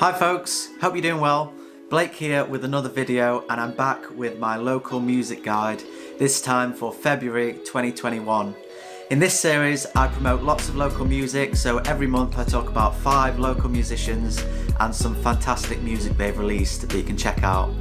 Hi folks, hope you're doing well. Blake here with another video, and I'm back with my local music guide, this time for February 2021. In this series I promote lots of local music, so every month I talk about 5 local musicians and some fantastic music they've released that you can check out.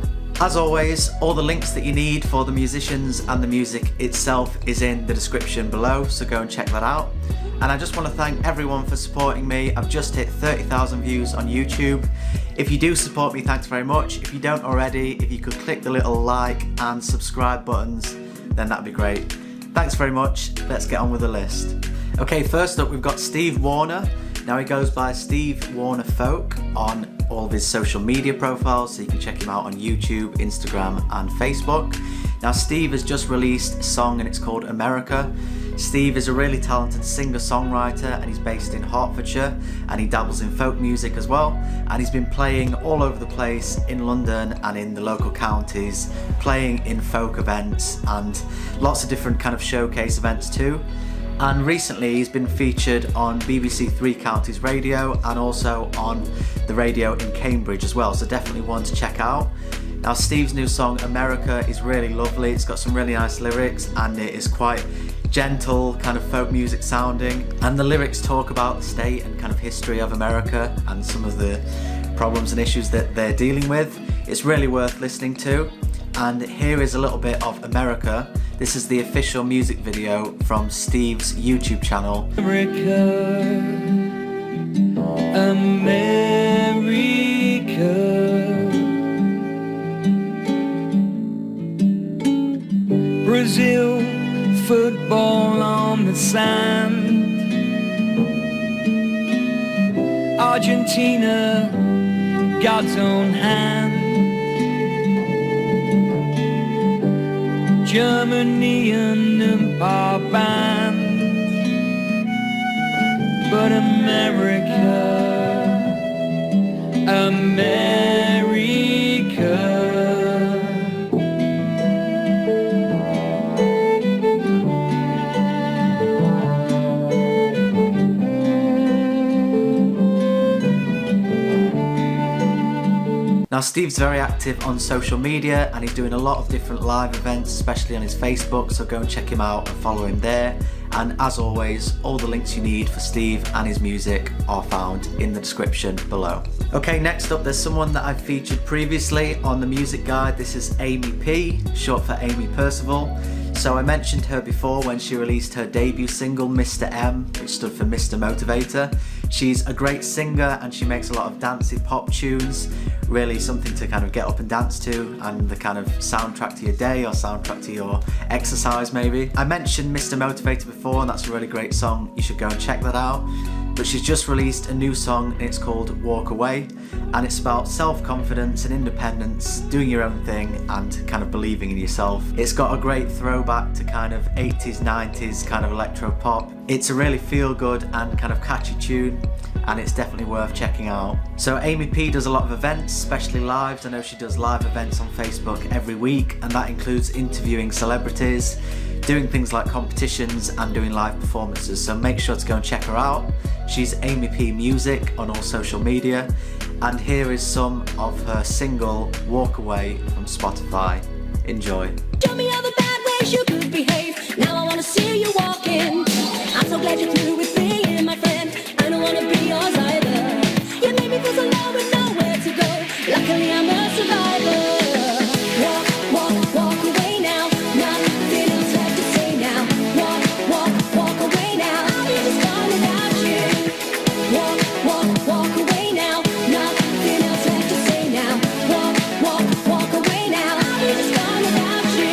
As always, all the links that you need for the musicians and the music itself is in the description below, so go and check that out. And I just want to thank everyone for supporting me. I've just hit 30,000 views on YouTube. If you do support me, thanks very much. If you don't already, if you could click the little like and subscribe buttons, then that'd be great. Thanks very much. Let's get on with the list. Okay, first up we've got Steve Warner. Now he goes by Steve Warner Folk on all of his social media profiles, so you can check him out on YouTube, Instagram and Facebook. Now Steve has just released a song and it's called America. Steve is a really talented singer-songwriter and he's based in Hertfordshire, and he dabbles in folk music as well, and he's been playing all over the place in London and in the local counties, playing in folk events and lots of different kind of showcase events too. And recently he's been featured on BBC Three Counties Radio and also on the radio in Cambridge as well, so definitely one to check out. Now Steve's new song America is really lovely. It's got some really nice lyrics and it is quite gentle, kind of folk music sounding, and the lyrics talk about the state and kind of history of America and some of the problems and issues that they're dealing with. It's really worth listening to, and here is a little bit of America. This is the official music video from Steve's YouTube channel. America, Brazil, football on the sand, Argentina, God's own hand, Germany, an empire band, but America, America. Now Steve's very active on social media and he's doing a lot of different live events, especially on his Facebook, so go and check him out and follow him there. And as always, all the links you need for Steve and his music are found in the description below. Okay, next up there's someone that I've featured previously on the music guide. This is Aimi P, short for Amy Percival. So I mentioned her before when she released her debut single Mr. M, which stood for Mr. Motivator. She's a great singer and she makes a lot of dancey pop tunes, really something to kind of get up and dance to, and the kind of soundtrack to your day or soundtrack to your exercise maybe. I mentioned Mr. Motivator before and that's a really great song, you should go and check that out. But she's just released a new song and it's called Walk Away, and it's about self-confidence and independence, doing your own thing and kind of believing in yourself. It's got a great throwback to kind of 80s, 90s kind of electro pop. It's a really feel-good and kind of catchy tune, and it's definitely worth checking out. So Aimi P does a lot of events, especially lives. I know she does live events on Facebook every week, and that includes interviewing celebrities, doing things like competitions and doing live performances, so make sure to go and check her out. She's Aimi P Music on all social media, and here is some of her single Walk Away from Spotify. Enjoy. Show me all the bad ways you could behave. Now I wanna see you walking. I'm so glad you're through with being my friend. I don't wanna be yours either. You made me feel so low with nowhere to go. Luckily I'm a survivor. Walk away now. Nothing else left to say now. Walk away now. I'll be just gone without you. Walk away now. Nothing else left to say now. Walk away now. I'll be just gone without you.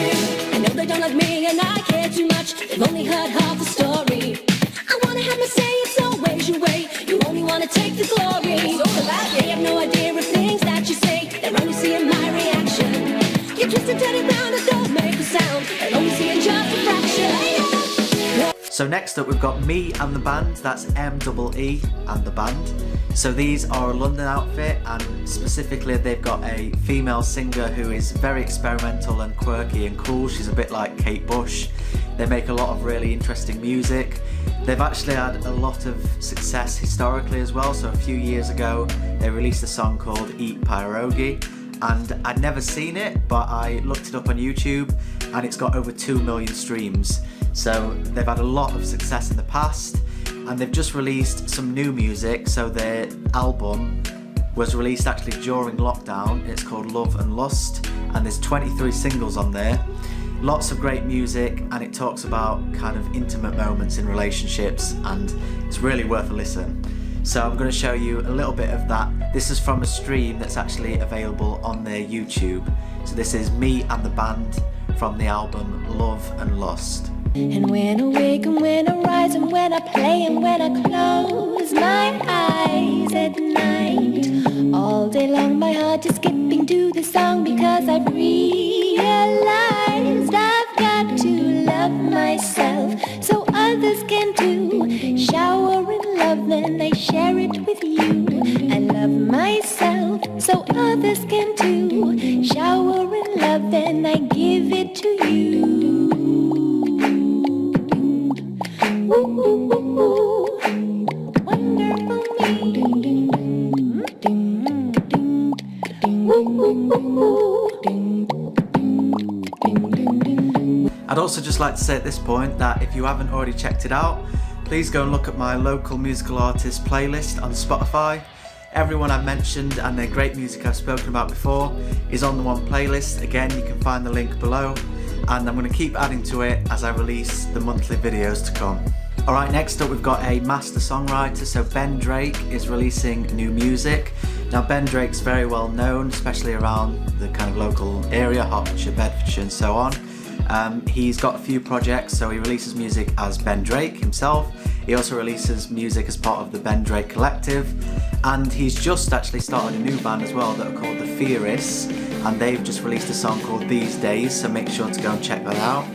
I know they don't like me and I care too much. They've only heard half the story. I wanna have me say it's always your way. You only wanna take the glory. It's all about you. They have no idea of things that you say. They're only seeing my reaction. You twist and turn it round and don't make a sound. They're only seeing just a fraction. So next up we've got Mee and The Band, that's M-E-E and The Band. So these are a London outfit, and specifically they've got a female singer who is very experimental and quirky and cool. She's a bit like Kate Bush. They make a lot of really interesting music. They've actually had a lot of success historically as well. So a few years ago, they released a song called Eat Pierogi, and I'd never seen it, but I looked it up on YouTube and it's got over 2 million streams. So they've had a lot of success in the past, and they've just released some new music. So their album was released actually during lockdown. It's called Love and Lust, and there's 23 singles on there. Lots of great music, and it talks about kind of intimate moments in relationships, and it's really worth a listen. So I'm going to show you a little bit of that. This is from a stream that's actually available on their YouTube. So this is Mee And The Band from the album Love and Lust. And when I wake and when I rise and when I play and when I close my eyes at night, all day long my heart is skipping to the song, because I've realized I've got to love myself so others can too. Shower in love, then I share it with you. I love myself so others can too. Shower in love, then I give it to you. Ooh, ooh, ooh, ooh. Wonderful me. Ooh, ooh, ooh, ooh. I'd also just like to say at this point that if you haven't already checked it out, please go and look at my local musical artist playlist on Spotify. Everyone I've mentioned and their great music I've spoken about before is on the one playlist. Again, you can find the link below, and I'm going to keep adding to it as I release the monthly videos to come. Alright, next up we've got a master songwriter. So Ben Drake is releasing new music. Now Ben Drake's very well known, especially around the kind of local area, Hertfordshire, Bedfordshire and so on. He's got a few projects, so he releases music as Ben Drake himself. He also releases music as part of the Ben Drake Collective, and he's just actually started a new band as well that are called the Fearists, and they've just released a song called These Days, so make sure to go and check that out.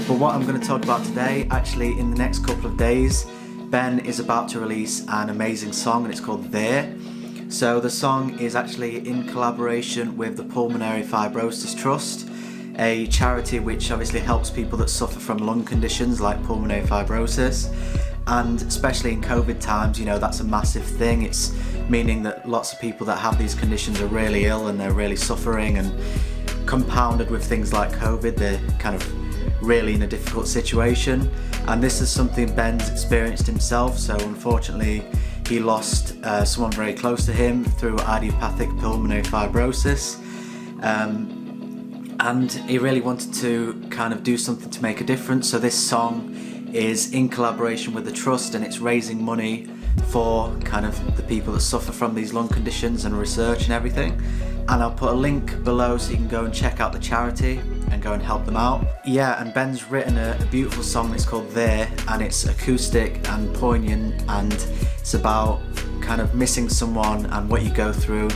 But what I'm going to talk about today, actually in the next couple of days, Ben is about to release an amazing song, and it's called There. So the song is actually in collaboration with the Pulmonary Fibrosis Trust, a charity which obviously helps people that suffer from lung conditions like pulmonary fibrosis, and especially in COVID times, you know, that's a massive thing. It's meaning that lots of people that have these conditions are really ill and they're really suffering, and compounded with things like COVID, they're kind of really in a difficult situation. And this is something Ben's experienced himself. So unfortunately he lost someone very close to him through idiopathic pulmonary fibrosis. And he really wanted to kind of do something to make a difference. So this song is in collaboration with the trust, and it's raising money for kind of the people that suffer from these lung conditions and research and everything. And I'll put a link below so you can go and check out the charity and go and help them out. Yeah, and Ben's written a beautiful song that's called There, and it's acoustic and poignant, and it's about kind of missing someone and what you go through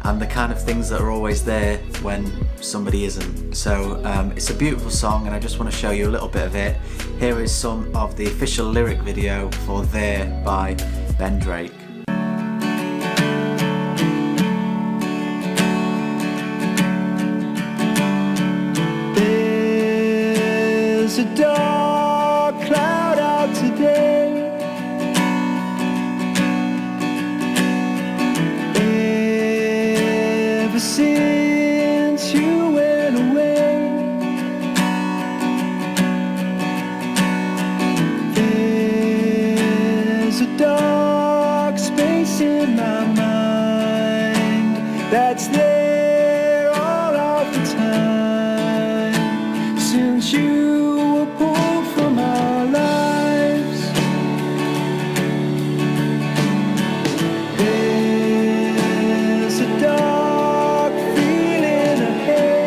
and the kind of things that are always there when somebody isn't. So it's a beautiful song, and I just want to show you a little bit of it. Here is some of the official lyric video for There by Ben Drake. There's a dark cloud out today. Ever since you went away, there's a dark space in my mind that's there all of the time since you were pulled from our lives. There's a dark feeling ahead.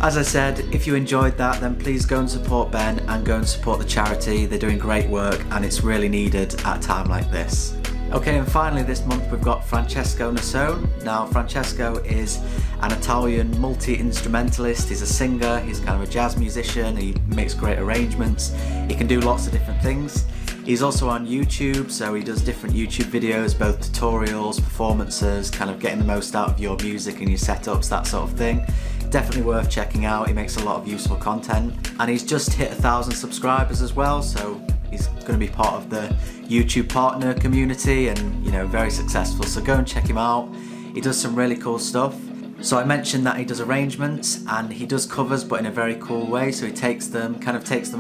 As I said, if you enjoyed that, then please go and support Ben and go and support the charity. They're doing great work, and it's really needed at a time like this. Okay, and finally this month we've got Francesco Nasone. Now Francesco is an Italian multi-instrumentalist. He's a singer, he's kind of a jazz musician, he makes great arrangements, he can do lots of different things. He's also on YouTube, so he does different YouTube videos, both tutorials, performances, kind of getting the most out of your music and your setups, that sort of thing. Definitely worth checking out. He makes a lot of useful content, and he's just hit 1,000 subscribers as well, so he's going to be part of the YouTube partner community, and you know, very successful, so go and check him out. He does some really cool stuff. So I mentioned that he does arrangements and he does covers, but in a very cool way. So he takes them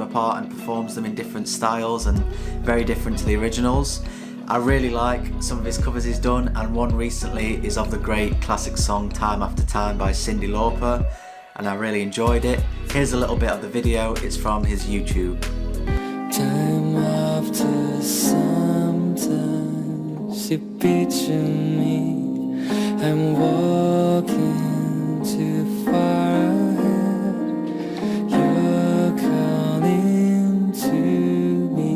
apart and performs them in different styles and very different to the originals. I really like some of his covers he's done, and one recently is of the great classic song Time After Time by Cyndi Lauper, and I really enjoyed it. Here's a little bit of the video. It's from his YouTube. Time after sometimes you picture me, I'm walking too far ahead. You're calling to me,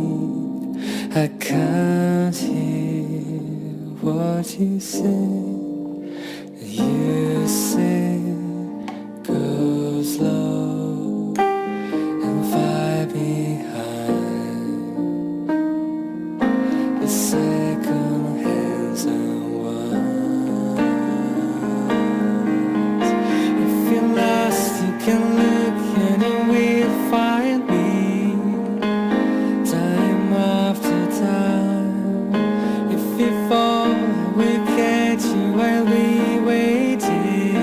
I can't hear what you say. You say go slow and fly behind the second hands can look and you will find me. Time after time, if you fall, we'll catch you while we waiting.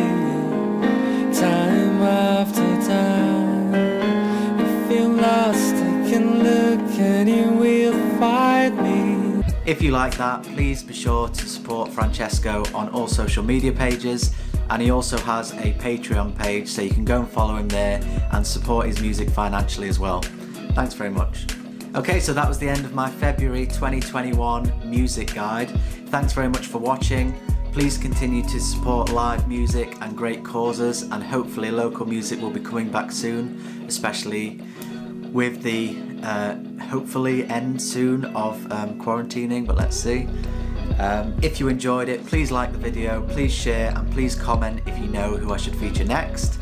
Time after time, if you're lost, I can look and you will find me. If you like that, please be sure to support Francesco on all social media pages. And he also has a Patreon page, so you can go and follow him there and support his music financially as well. Thanks very much. Okay, so that was the end of my February 2021 music guide. Thanks very much for watching. Please continue to support live music and great causes, and hopefully local music will be coming back soon, especially with the hopefully end soon of quarantining, but let's see. If you enjoyed it, please like the video, please share, and please comment if you know who I should feature next.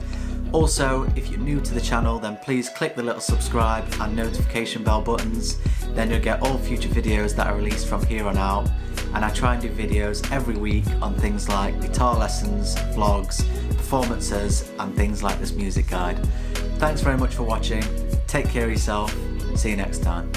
Also, if you're new to the channel, then please click the little subscribe and notification bell buttons, then you'll get all future videos that are released from here on out. And I try and do videos every week on things like guitar lessons, vlogs, performances, and things like this music guide. Thanks very much for watching, take care of yourself, see you next time.